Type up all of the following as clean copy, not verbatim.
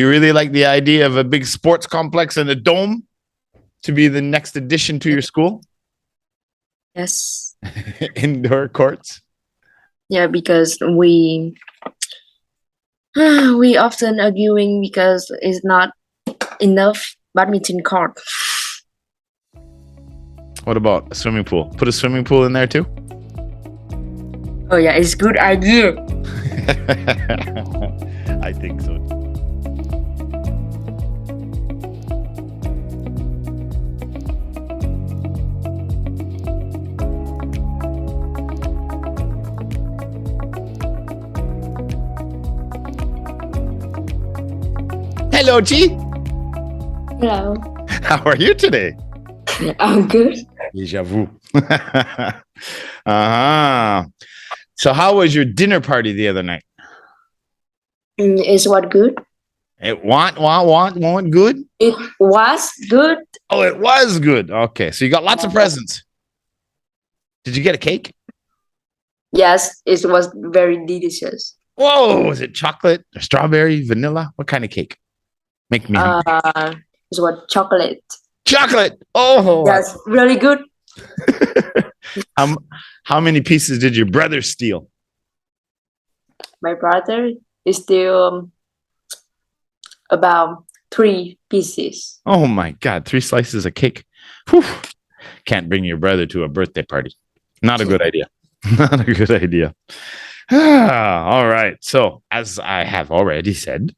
You really like the idea of a big sports complex and a dome to be the next addition to your school? Yes. Indoor courts? Yeah, because we often arguing because it's not enough badminton court. What about a swimming pool? Put a swimming pool in there too? Oh yeah, it's a good idea. I think so. Hello, Chi. Hello. How are you today? I'm good. J'avoue. Uh-huh. So how was your dinner party the other night? Is what good? It want good? It was good. Oh, it was good. Okay, so you got lots of presents. Did you get a cake? Yes, it was very delicious. Whoa, was it chocolate, or strawberry, vanilla? What kind of cake? Make me hungry. It's what chocolate. Chocolate. Oh, that's really good. How many pieces did your brother steal? My brother is still about 3 pieces. Oh my God, 3 slices of cake. Whew. Can't bring your brother to a birthday party. Not a good idea. Not a good idea. All right. So as I have already said,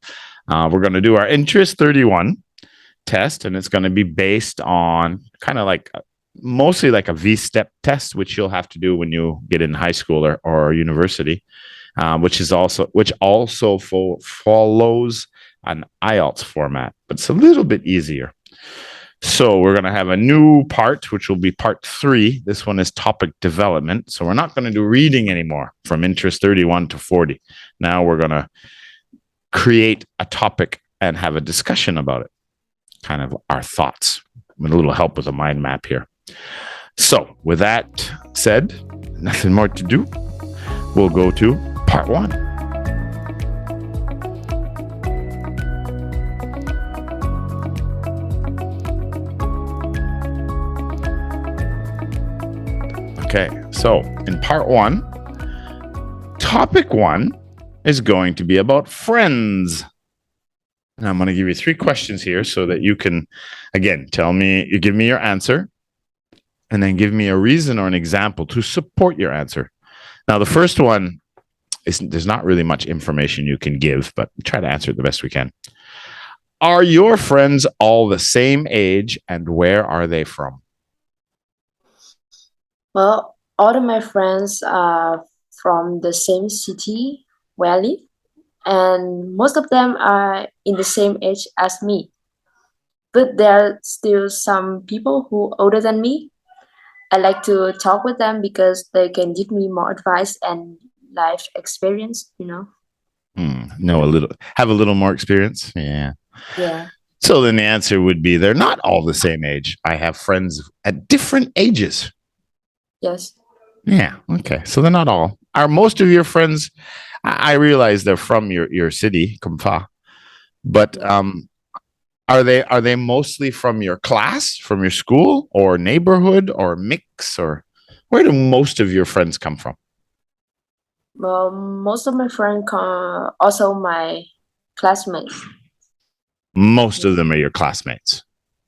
we're going to do our Interest 31 test, and it's going to be based on kind of like mostly like a VSTEP test, which you'll have to do when you get in high school or university, which also follows an IELTS format, but it's a little bit easier. So we're going to have a new part, which will be part 3. This one is topic development. So we're not going to do reading anymore from Interest 31 to 40. Now we're going to create a topic and have a discussion about it. Kind of our thoughts with a little help with a mind map here. So with that said, nothing more to do. We'll go to part 1. Okay, so in part 1, topic 1 is going to be about friends. And I'm going to give you 3 questions here so that you can, again, you give me your answer, and then give me a reason or an example to support your answer. Now, the first one there's not really much information you can give, but try to answer it the best we can. Are your friends all the same age, and where are they from? Well, all of my friends are from the same city where I live, and most of them are in the same age as me. But there are still some people who are older than me. I like to talk with them because they can give me more advice and life experience, Have a little more experience. Yeah. Yeah. So then the answer would be they're not all the same age. I have friends at different ages. Yes. Yeah. Okay. So they're not all. Are most of your friends? I realize they're from your city, Kumfa, but are they mostly from your class, from your school, or neighborhood, or mix, or where do most of your friends come from? Well, most of my friends also my classmates. Most of them are your classmates.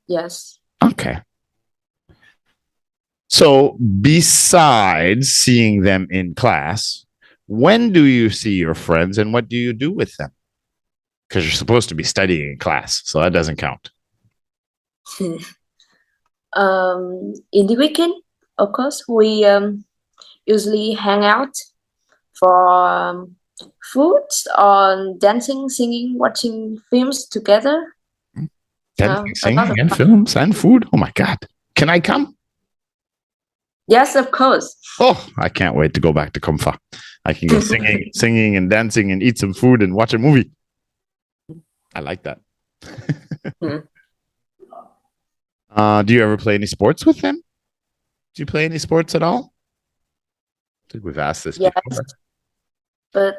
Yes. Okay. So besides seeing them in class, when do you see your friends and what do you do with them? Because you're supposed to be studying in class, so that doesn't count. In the weekend, of course, we usually hang out for food, on dancing, singing, watching films together. Dancing, singing, and films and food. Oh my God! Can I come? Yes, of course. Oh, I can't wait to go back to Kumfa. I can go singing and dancing and eat some food and watch a movie. I like that. Do you ever play any sports with them? Do you play any sports at all? I think we've asked this before. But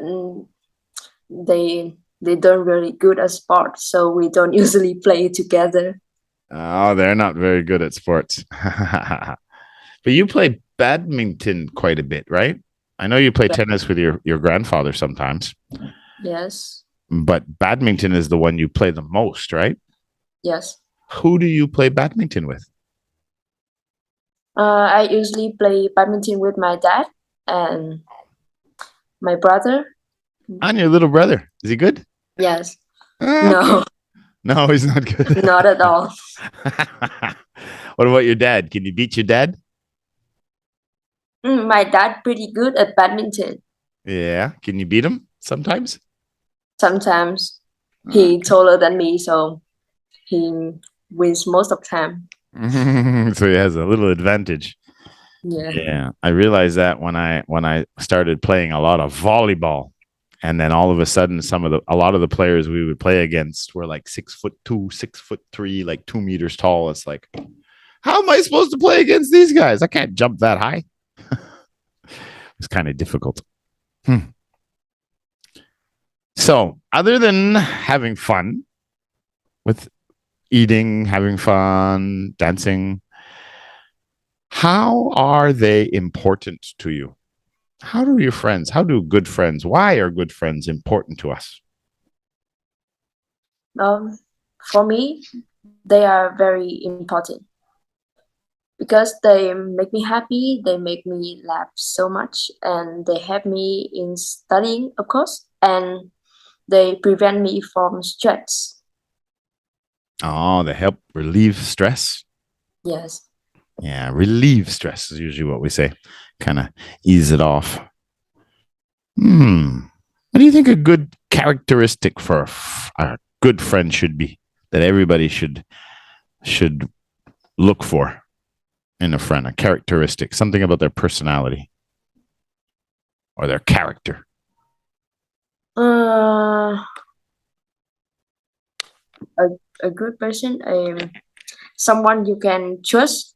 they they don't really good at sports, so we don't usually play together. Oh, they're not very good at sports. But you play badminton quite a bit, right? I know you play Yeah. tennis with your grandfather sometimes, Yes. but badminton is the one you play the most, right? Yes. Who do you play badminton with? I usually play badminton with my dad and my brother. On your little brother. Is he good? Yes. Ah, okay. No, No, he's not good. not at all. What about your dad? Can you beat your dad? My dad pretty good at badminton. Yeah. Can you beat him sometimes? Sometimes he Okay. taller than me, so he wins most of the time. So he has a little advantage. Yeah. Yeah. I realized that when I started playing a lot of volleyball. And then all of a sudden, a lot of the players we would play against were like 6'2", 6'3", like 2 meters tall. It's like, how am I supposed to play against these guys? I can't jump that high. It's kind of difficult. So, other than having fun with eating, having fun, dancing, how are they important to you? How do good friends, why are good friends important to us? For me, they are very important because they make me happy, they make me laugh so much, and they help me in studying, of course, and they prevent me from stress. Oh, they help relieve stress. Yes. Yeah, relieve stress is usually what we say. Kind of ease it off. What do you think a good characteristic for a good friend should be that everybody should look for in a friend? A characteristic, something about their personality or their character. Uh, a, a good person, someone you can trust,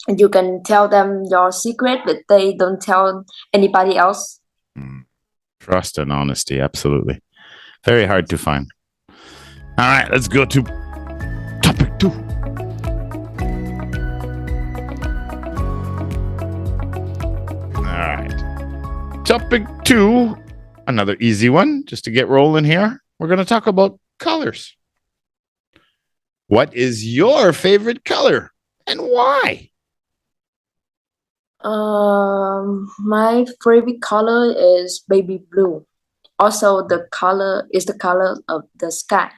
and you can tell them your secret, but they don't tell anybody else. Trust and honesty, absolutely. Very hard to find. All right, let's go to topic 2. All right. Topic 2, another easy one, just to get rolling here. We're going to talk about colors. What is your favorite color and why? My favorite color is baby blue. Also, the color is the color of the sky.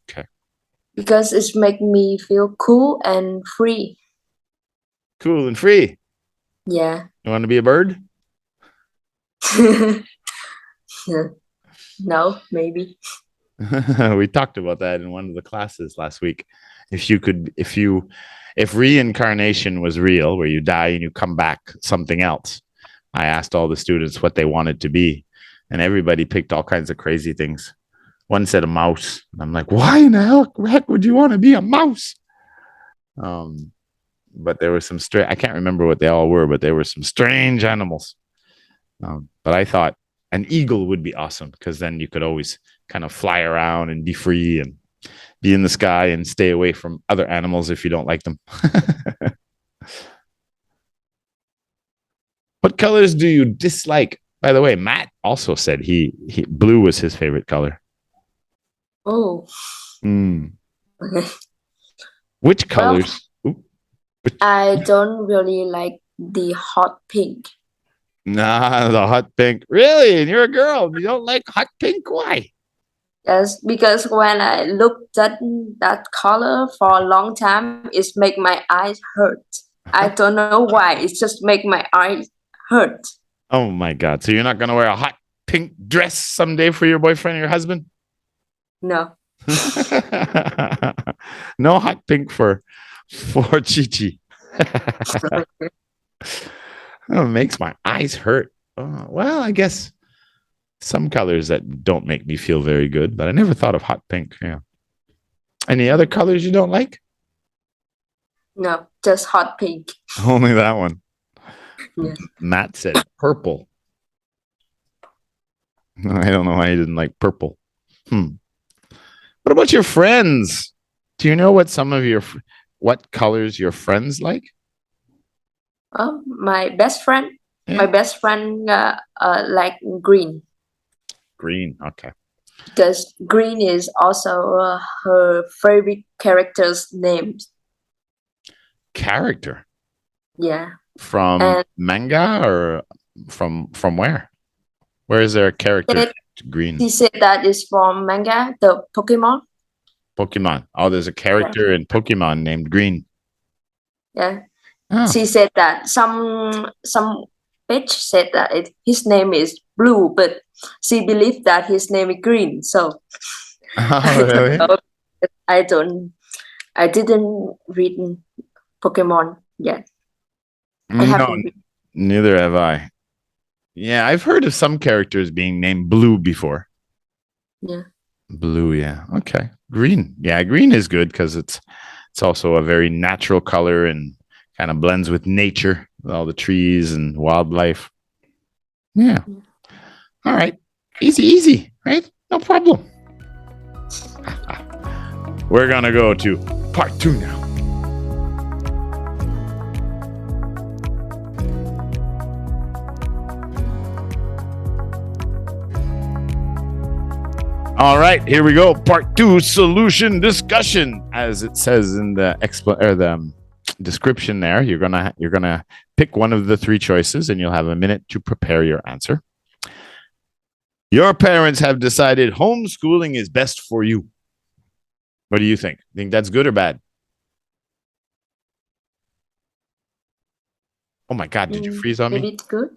Okay. Because it's make me feel cool and free. Cool and free. Yeah. You want to be a bird? No, maybe. We talked about that in one of the classes last week. If reincarnation was real, where you die and you come back something else, I asked all the students what they wanted to be, and everybody picked all kinds of crazy things. One said a mouse. I'm like, why in the heck would you want to be a mouse? But there were some I can't remember what they all were, but there were some strange animals. But I thought an eagle would be awesome because then you could always kind of fly around and be free and be in the sky and stay away from other animals if you don't like them. What colors do you dislike? By the way, Matt also said he blue was his favorite color. Oh. Which colors? Well, I don't really like the hot pink. Nah, the hot pink. Really? And you're a girl. You don't like hot pink? Why? Yes, because when I looked at that color for a long time, it make my eyes hurt. I don't know why. It just make my eyes hurt. Oh my God. So you're not going to wear a hot pink dress someday for your boyfriend or your husband? No. No hot pink for Chichi. Oh, it makes my eyes hurt. Oh, well, I guess some colors that don't make me feel very good, but I never thought of hot pink. Yeah. Any other colors you don't like? No, just hot pink. Only that one. Yeah. Matt said purple. I don't know why he didn't like purple. What about your friends? Do you know what what colors your friends like? My best friend, Yeah. like green, Green. Okay. because green is also her favorite character's name. Character Yeah, from and manga or from where? Where is there a character it, green? she said that is from manga, the Pokemon. Pokemon. Oh, there's a Yeah, character in Pokemon named Green. yeah. Oh. She said that some page said that his name is blue, but she believed that his name is green. So Oh, I don't really? know. I didn't read Pokemon yet. I No, haven't read. neither have I. Yeah, I've heard of some characters being named Blue before. Yeah. Blue, yeah. Okay. Green. Yeah, green is good because it's also a very natural color and kind of blends with nature, with all the trees and wildlife. Yeah. All right. Easy, easy, right? No problem. We're gonna go to part 2 now. All right, here we go. Part 2, solution discussion. As it says in the description there, you're gonna pick one of the 3 choices, and you'll have a minute to prepare your answer. Your parents have decided homeschooling is best for you. What do you think? Think that's good or bad? Oh my God, did you freeze on Maybe me? it's good.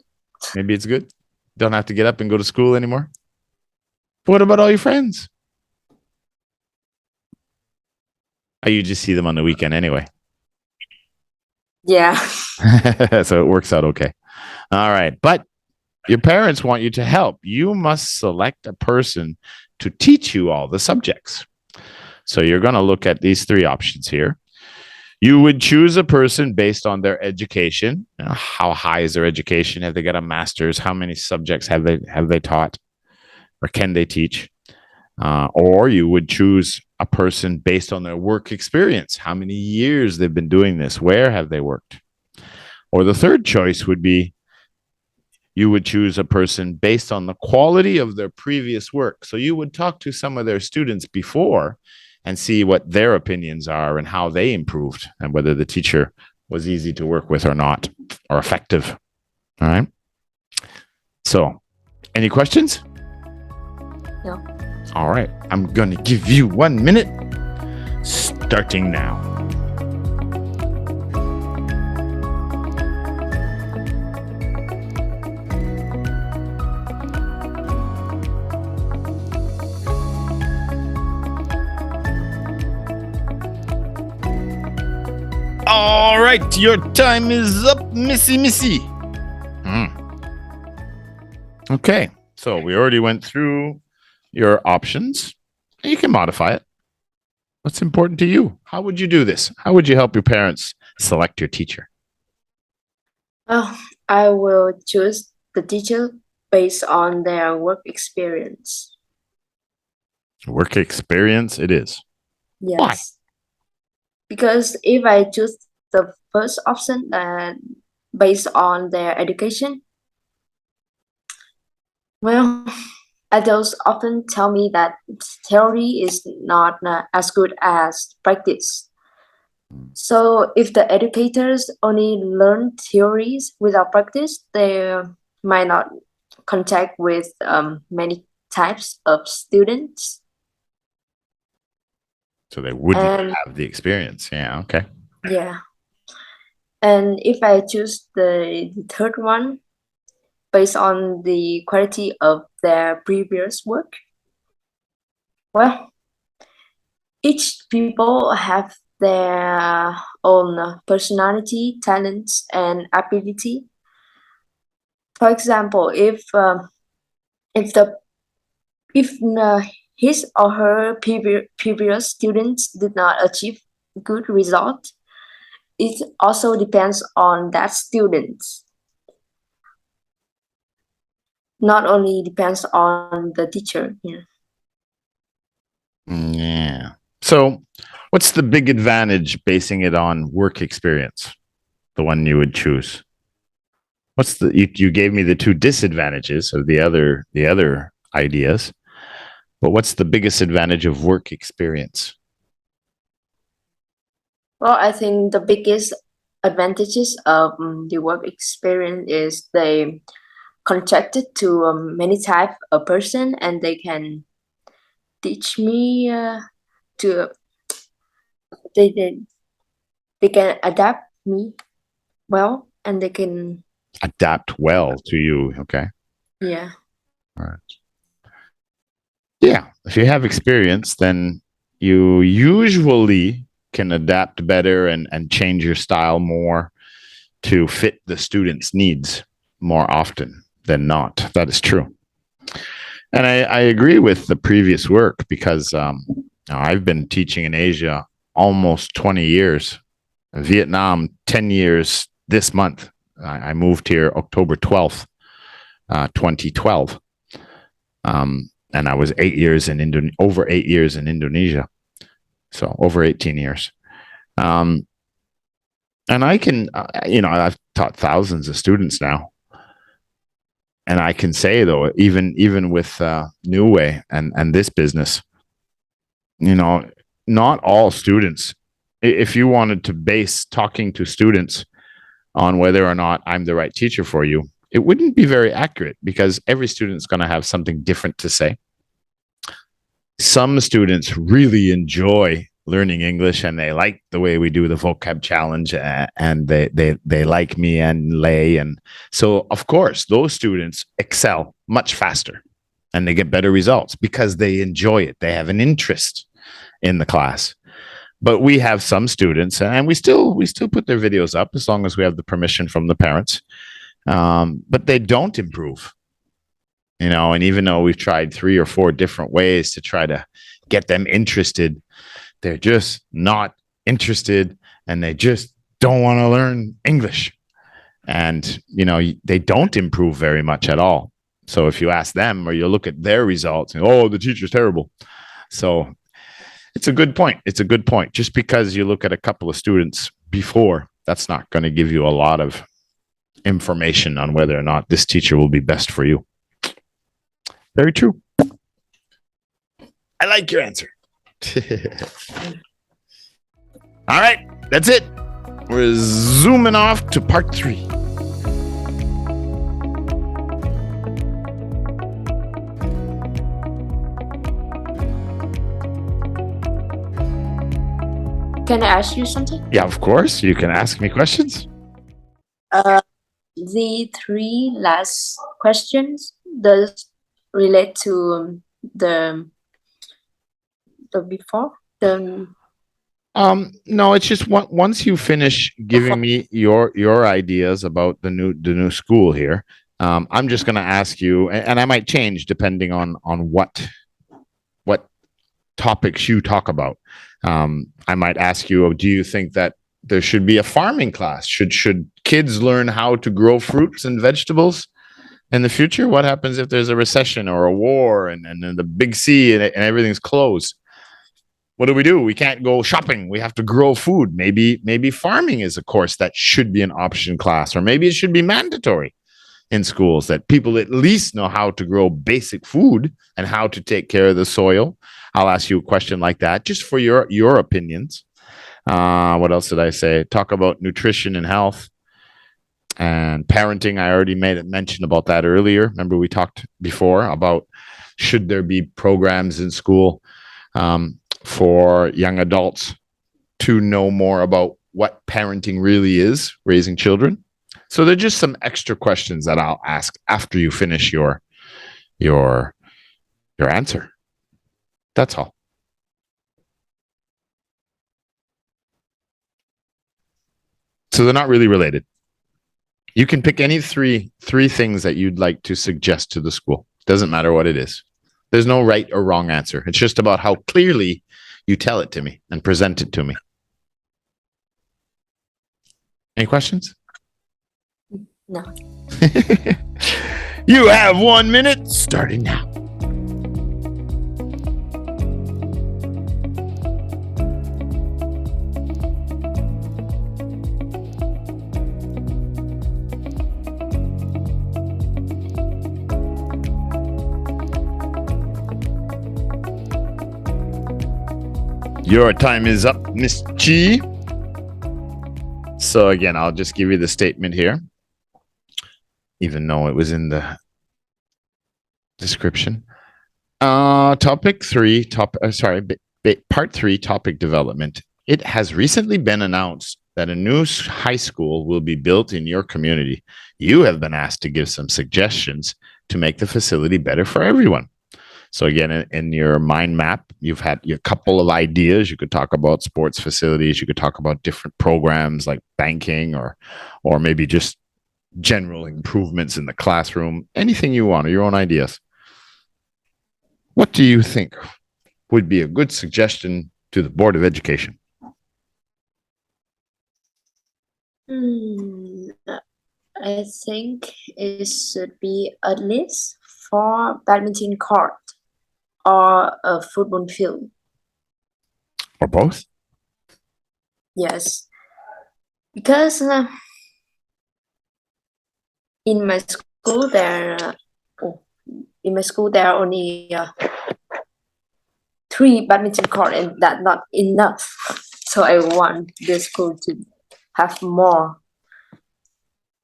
Maybe it's good. Don't have to get up and go to school anymore. But what about all your friends? Oh, you just see them on the weekend anyway. Yeah. So it works out okay. All right. But your parents want you to help. You must select a person to teach you all the subjects. So you're going to look at these 3 options here. You would choose a person based on their education. How high is their education? Have they got a master's? How many subjects have they taught, or can they teach? Or you would choose a person based on their work experience. How many years they've been doing this? Where have they worked? Or the third choice would be you would choose a person based on the quality of their previous work. So you would talk to some of their students before and see what their opinions are and how they improved and whether the teacher was easy to work with or not, or effective. All right. So, any questions? No. All right. I'm going to give you 1 minute starting now. All right, your time is up, Missy. Okay, so we already went through your options. You can modify it. What's important to you? How would you do this? How would you help your parents select your teacher? I will choose the teacher based on their work experience. Work experience, it is. Yes. Why? Because if I choose the first option based on their education, well, adults often tell me that theory is not as good as practice. So if the educators only learn theories without practice, they might not contact with many types of students. So they wouldn't have the experience. Yeah, okay. Yeah. And if I choose the third one based on the quality of their previous work, well, each people have their own personality, talents, and ability. For example, if the if his or her previous students did not achieve good result, it also depends on that student. Not only depends on the teacher. Yeah. Yeah. So, what's the big advantage basing it on work experience? The one you would choose. What's the you gave me the two disadvantages of the other ideas, but what's the biggest advantage of work experience? Well, I think the biggest advantages of the work experience is they contracted to many type of person, and they can teach me to they, they they can adapt me well, and they can Adapt well to you. Okay. yeah. All right. Yeah. If you have experience, then you usually can adapt better and change your style more to fit the student's needs more often than not. That is true. And I agree with the previous work because I've been teaching in Asia almost 20 years, Vietnam 10 years this month. I moved here October 12th, 2012. And I was 8 years in over 8 years in Indonesia. So over 18 years. And I can, I've taught thousands of students now. And I can say though, even with Newway and this business, not all students. If you wanted to base talking to students on whether or not I'm the right teacher for you, it wouldn't be very accurate because every student's going to have something different to say. Some students really enjoy learning English and they like the way we do the vocab challenge and they like me and Lei. And so, of course, those students excel much faster and they get better results because they enjoy it. They have an interest in the class. But we have some students, and we still put their videos up as long as we have the permission from the parents. But they don't improve, and even though we've tried 3 or 4 different ways to try to get them interested, they're just not interested and they just don't want to learn English. And, they don't improve very much at all. So if you ask them or you look at their results, the teacher's terrible. So it's a good point. It's a good point. Just because you look at a couple of students before, that's not going to give you a lot of information on whether or not this teacher will be best for you. Very true. I like your answer. All right, that's it. We're zooming off to part 3. Can I ask you something? Yeah, of course. You can ask me questions. The 3 last questions does relate to the before the No, it's just once you finish giving me your ideas about the new school here, I'm just going to ask you, and I might change depending on what topics you talk about. I might ask you, do you think that there should be a farming class? Should kids learn how to grow fruits and vegetables in the future? What happens if there's a recession or a war and the big sea and everything's closed? What do? We can't go shopping. We have to grow food. Maybe farming is a course that should be an option class, or maybe it should be mandatory in schools that people at least know how to grow basic food and how to take care of the soil. I'll ask you a question like that just for your opinions. What else did I say? Talk about nutrition and health and parenting. I already made a mention about that earlier. Remember we talked before about should there be programs in school for young adults to know more about what parenting really is, raising children. So they're just some extra questions that I'll ask after you finish your answer. That's all. So they're not really related. You can pick any three things that you'd like to suggest to the school. Doesn't matter what it is. There's no right or wrong answer. It's just about how clearly you tell it to me and present it to me. Any questions? no. You have 1 minute starting now. Your time is up, Miss Chi. So again, I'll just give you the statement here, even though it was in the description. Part 3, topic development. It has recently been announced that a new high school will be built in your community. You have been asked to give some suggestions to make the facility better for everyone. So again, in your mind map, you've had a couple of ideas. You could talk about sports facilities. You could talk about different programs like banking or maybe just general improvements in the classroom. Anything you want, or your own ideas. What do you think would be a good suggestion to the Board of Education? I think it should be at least 4 badminton court or a football field. Or both? Yes, because in my school there are only 3 badminton court, and that's not enough. So I want the school to have more.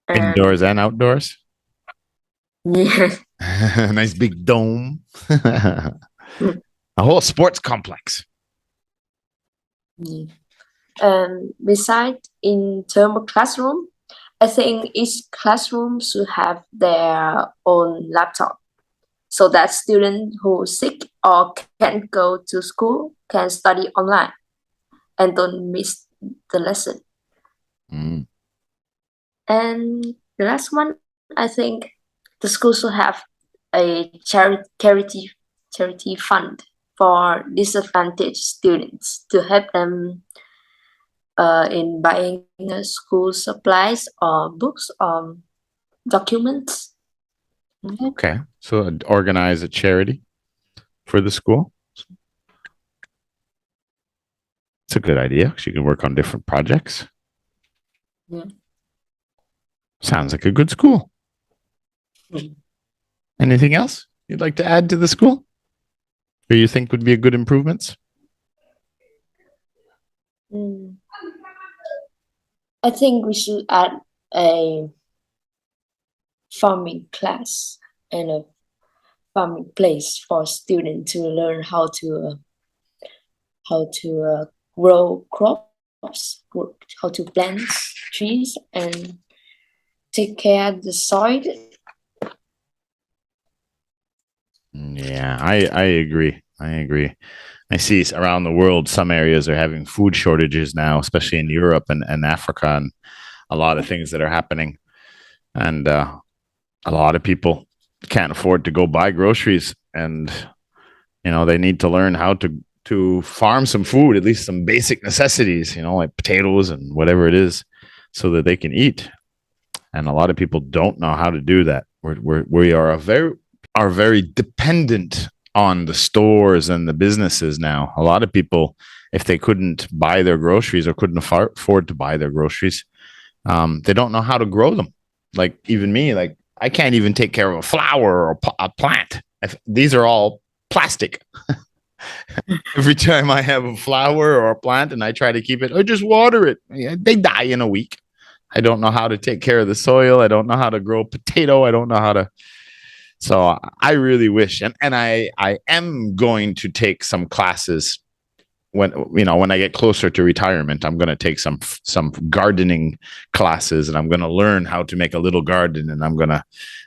Indoors and outdoors? Yeah. Nice big dome. A whole sports complex. Yeah. And besides, in terms of classroom, I think each classroom should have their own laptop, so that students who are sick or can't go to school can study online and don't miss the lesson. Mm. And the last one, I think the school should have a charity fund for disadvantaged students to help them in buying school supplies or books or documents. Okay. So organize a charity for the school. It's a good idea because you can work on different projects. Yeah. Sounds like a good school. Anything else you'd like to add to the school? Or you think would be a good improvements? I think we should add a farming class and a farming place for students to learn how to grow crops, how to plant trees, and take care of the soil. Yeah, I agree. I see around the world, some areas are having food shortages now, especially in Europe and Africa, and a lot of things that are happening. And a lot of people can't afford to go buy groceries, and they need to learn how to farm some food, at least some basic necessities, like potatoes and whatever it is, so that they can eat. And a lot of people don't know how to do that. We are very dependent on the stores and the businesses now. A lot of people, if they couldn't buy their groceries or couldn't afford to buy their groceries, they don't know how to grow them. Like even me, like I can't even take care of a flower or a plant. These are all plastic. Every time I have a flower or a plant and I try to keep it, I just water it. They die in a week. I don't know how to take care of the soil. I don't know how to grow a potato. I don't know how to. So I really wish, and I am going to take some classes when I get closer to retirement. I'm going to take some gardening classes, and I'm going to learn how to make a little garden, and I'm going to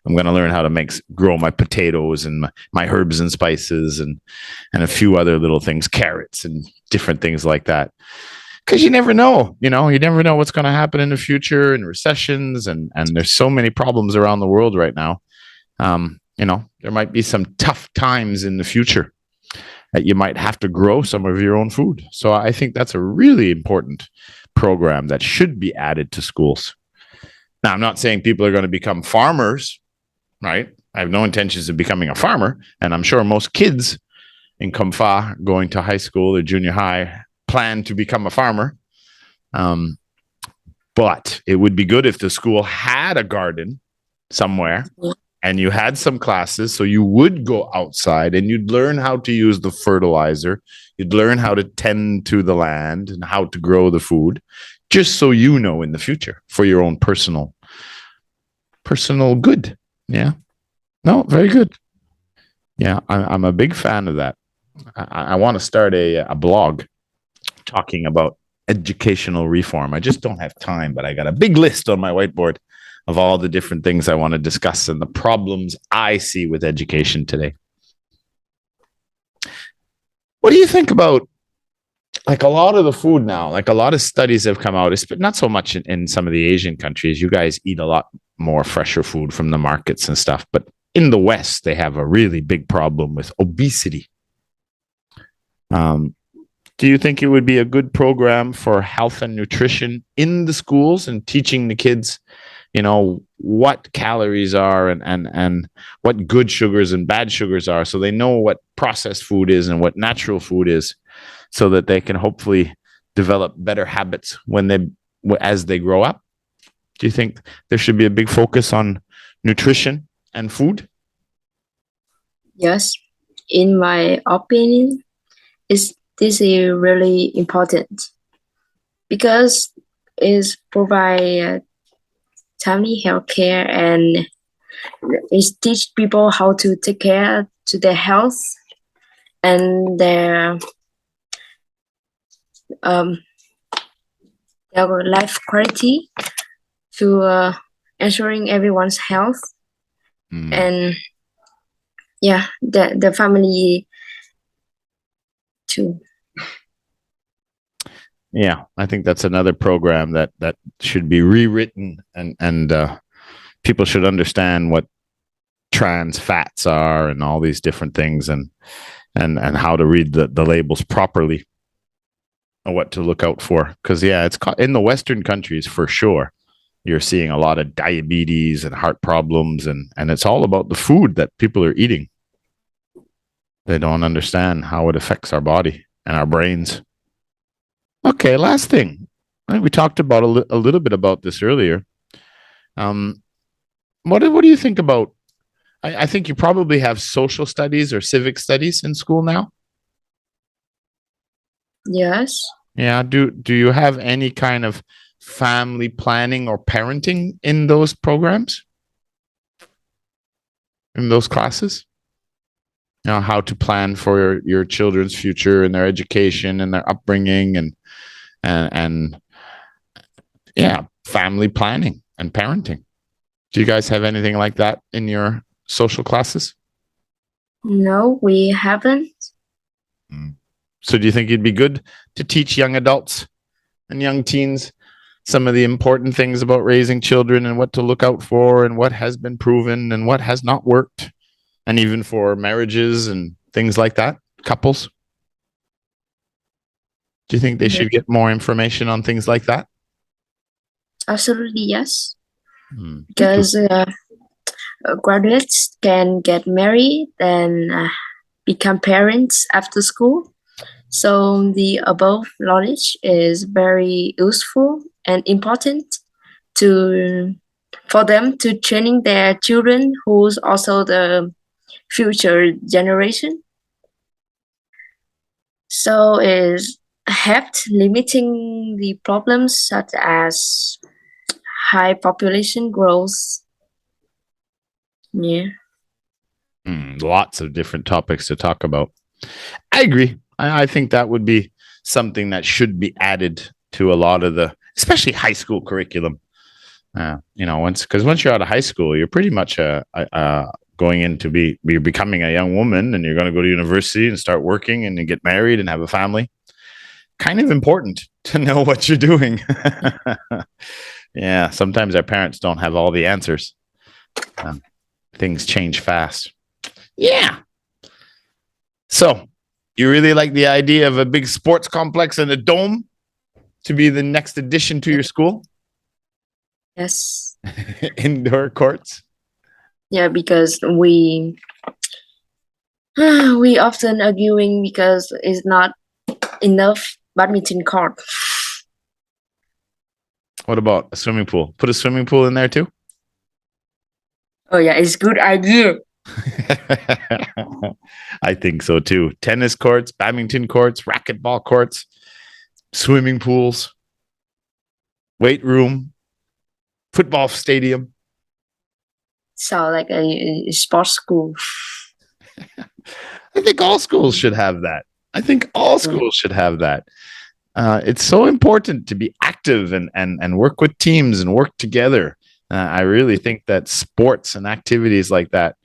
learn how to grow my potatoes and my herbs and spices and a few other little things, carrots and different things like that. Because you never know, you never know what's going to happen in the future, and recessions, and there's so many problems around the world right now. There might be some tough times in the future that you might have to grow some of your own food. So I think that's a really important program that should be added to schools. Now, I'm not saying people are going to become farmers, right? I have no intentions of becoming a farmer. And I'm sure most kids in Comfa going to high school or junior high plan to become a farmer. But it would be good if the school had a garden somewhere and you had some classes, so you would go outside and you'd learn how to use the fertilizer, you'd learn how to tend to the land and how to grow the food, just so you know in the future for your own personal good. Yeah. No, very good. Yeah, I'm a big fan of that. I want to start a blog talking about educational reform. I just don't have time, but I got a big list on my whiteboard of all the different things I want to discuss and the problems I see with education today. What do you think about, like, a lot of the food now? Like, a lot of studies have come out, but not so much in some of the Asian countries. You guys eat a lot more fresher food from the markets and stuff, but in the West, they have a really big problem with obesity. Do you think it would be a good program for health and nutrition in the schools and teaching the kids, what calories are and what good sugars and bad sugars are, so they know what processed food is and what natural food is, so that they can hopefully develop better habits as they grow up? Do you think there should be a big focus on nutrition and food? Yes, in my opinion, this is really important because it provides timely health care and it teach people how to take care to their health and their life quality to ensuring everyone's health and the family too. Yeah, I think that's another program that should be rewritten, and people should understand what trans fats are and all these different things, and how to read the labels properly and what to look out for. Because it's in the Western countries for sure. You're seeing a lot of diabetes and heart problems, and it's all about the food that people are eating. They don't understand how it affects our body and our brains. Okay, last thing. I think we talked about a little bit about this earlier. What do you think about? I think you probably have social studies or civic studies in school now. Yes. Yeah. Do you have any kind of family planning or parenting in those programs? In those classes? How to plan for your children's future and their education and their upbringing and family planning and parenting. Do you guys have anything like that in your social classes? No, we haven't. So do you think it'd be good to teach young adults and young teens some of the important things about raising children and what to look out for and what has been proven and what has not worked, and even for marriages and things like that, couples? Do you think they should get more information on things like that? Absolutely, yes. Because graduates can get married and become parents after school. So the above knowledge is very useful and important for them to training their children, who's also the future generation. So it helped limiting the problems such as high population growth. Yeah. Lots of different topics to talk about. I agree. I think that would be something that should be added to a lot of especially high school curriculum. Once you're out of high school, you're pretty much going into you're becoming a young woman, and you're going to go to university and start working and get married and have a family. Kind of important to know what you're doing. Yeah, sometimes our parents don't have all the answers. Things change fast. Yeah. So, you really like the idea of a big sports complex and a dome to be the next addition to your school? Yes. Indoor courts? Yeah, because we often arguing because it's not enough badminton court. What about a swimming pool? Put a swimming pool in there too? Oh yeah, it's good idea. I think so too. Tennis courts, badminton courts, racquetball courts, swimming pools, weight room, football stadium. So like a sports school. I think all schools should have that. I think all schools should have that. It's so important to be active and work with teams and work together. I really think that sports and activities like that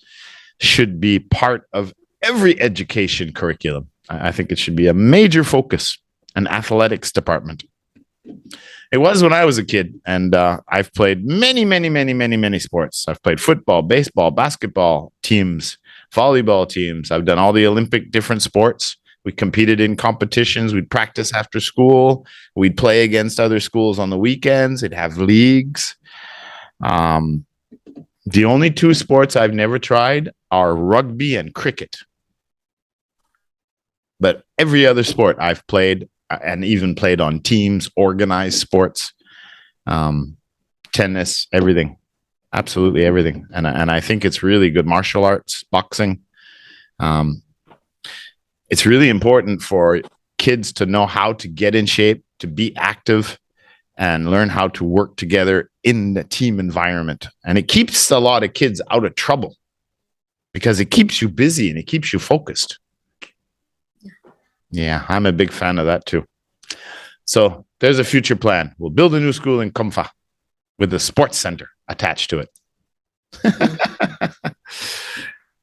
should be part of every education curriculum. I think it should be a major focus, an athletics department. It was when I was a kid, and I've played many sports. I've played football, baseball, basketball teams, volleyball teams. I've done all the Olympic different sports. We competed in competitions. We'd practice after school. We'd play against other schools on the weekends. They'd have leagues. The only two sports I've never tried are rugby and cricket. But every other sport I've played, and even played on teams, organized sports, tennis, everything, absolutely everything. And I think it's really good. Martial arts, boxing. It's really important for kids to know how to get in shape, to be active, and learn how to work together in the team environment. And it keeps a lot of kids out of trouble because it keeps you busy and it keeps you focused. Yeah, I'm a big fan of that too. So there's a future plan. We'll build a new school in Comfa with a sports center attached to it.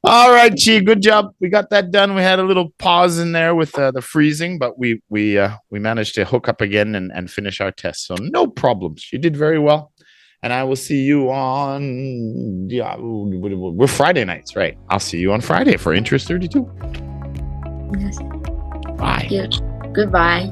All right, Chi, good job. We got that done. We had a little pause in there with the freezing, but we managed to hook up again and finish our test. So no problems. You did very well. And I will see you on, we're Friday nights, right? I'll see you on Friday for Interest 32. Yes. Bye. Yeah. Goodbye.